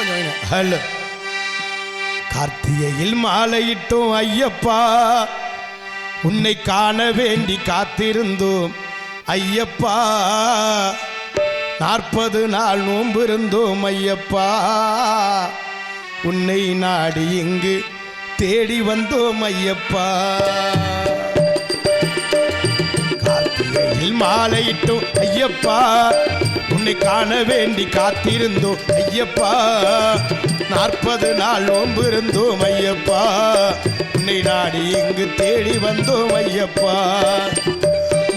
Hello கார்த்திகையில் மாலையிட்டோம் ஐயப்பா, உன்னை காண வேண்டி காத்திருந்தோம் ஐயப்பா. 40 நாள் நோன்பு இருந்தோம் ஐயப்பா, உன்னை நாடி இங்கு தேடி வந்தோம் ஐயப்பா. கார்த்திகையில் மாலையிட்டோம் ஐயப்பா, உன்னை காண வேண்டி காத்திருந்தோம் ஐயப்பா. 40 நாள் நோன்பு இருந்தோம் ஐயப்பா, உன்னை நாடி இங்கு தேடி வந்தோம் ஐயப்பா.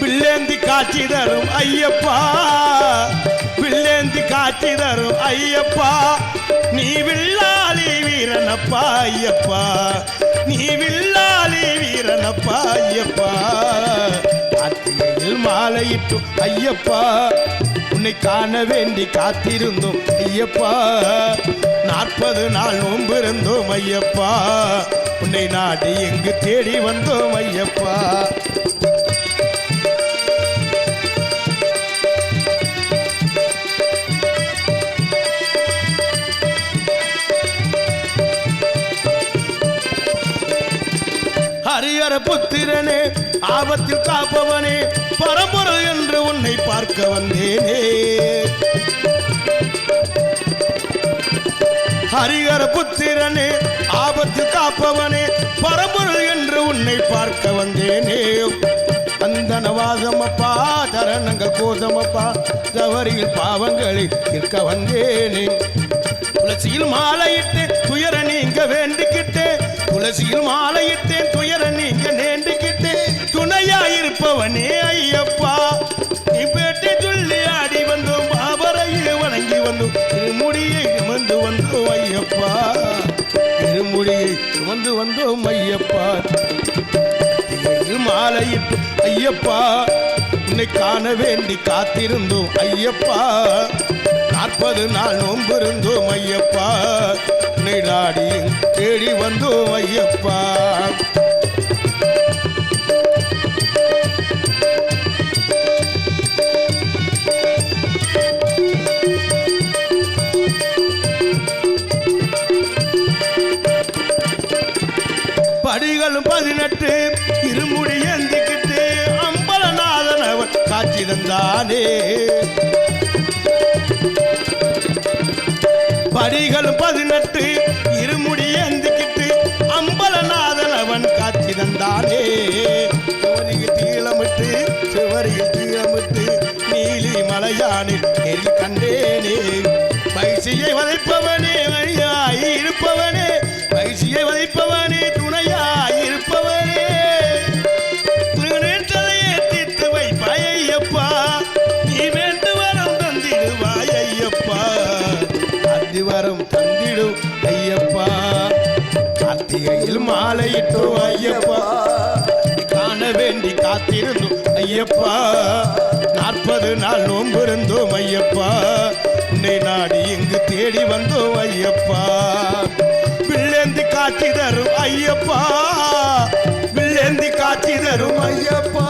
வில்லேந்தி காட்சி தரும் ஐயப்பா, வில்லேந்தி காட்சி தரும் ஐயப்பா. நீ வில்லாளி வீரனப்பா ஐயப்பா, நீ வில்லாளி வீரனப்பா ஐயப்பா. கார்த்திகையில் மாலையிட்டோம் ஐயப்பா, உன்னை காண வேண்டி காத்திருந்தோம் ஐயப்பா. 40 நாள் நோன்பு இருந்தோம் ஐயப்பா, உன்னை நாடி எங்கு தேடி வந்தோம் ஐயப்பா. ஹரிஹர புத்திரனே, ஆபத்தில் காப்பவனே, பரம்பொருள் என்று உன்னை பார்க்க வந்தேனே. ஹரிஹர புத்திரனே, ஆபத்தில் காப்பவனே, பரம்பொருள் என்று உன்னை பார்க்க வந்தேனே. அந்தனவாசமப்பா, தரணங்கள் கோசமப்பா, தவறியில் பாவங்களை நிற்க வந்தேனே. துளசியில் மாலையிட்டேன் துயர நீங்க வேண்டிக்கிட்டேன், துளசியில் மாலையிட்டேன் துயர நீங்க வேண்டிக்கிட்டேன். துணையாயிருப்பவனே ஐயப்பா, நீ பேட்டை சொல்லி ஆடி வந்தோம், பாபரையே வணங்கி வந்தோம், திருமுடியை சுமந்து வந்தோம் ஐயப்பா, திருமுடியை சுமந்து வந்தோம் ஐயப்பா. மாலையிட்டு ஐயப்பா, உன்னை காண வேண்டி காத்திருந்தோம் ஐயப்பா. 40 நாள் நோன்பு இருந்தோம் ஐயப்பா, உன்னை நாடி தேடி வந்தோம் ஐயப்பா. படிகளும் 18 இருமுடி ஏந்திக்கிட்டு அம்பலநாதன் அவன் காட்சி தந்தானே. படிகளும் 18 இருமுடி ஏந்திக்கிட்டு அம்பலநாதன் அவன் காட்சி தந்தானே. சிவரியில் தீளமிட்டு சிவரியில் தீளமிட்டு நீலி மலையானில் நெறி கண்டேனே. பைசியை வதைப்பவனே, வழியாய் இருப்பவனே, பைசியை வதைப்பவனே, துணையாய் இருப்பவனே. நினைத்ததையே தீர்த்து வைப்பாய் ஐயப்பா, நீ வேண்டு வரம் தந்திடுவாய் ஐயப்பா, வரம் தந்திடும் ஐயப்பா. கார்த்திகையில் மாலையிட்டோம் ஐயப்பா, காண வேண்டி காத்திருந்தோம் ஐயப்பா. 40 நாள் நோன்பு இருந்தோம் ஐயப்பா, உன்னை நாடி இங்கு தேடி வந்தோம் ஐயப்பா. வில்லேந்தி காட்சி தரும் ஐயப்பா, வில்லேந்தி காட்சி தரும் ஐயப்பா.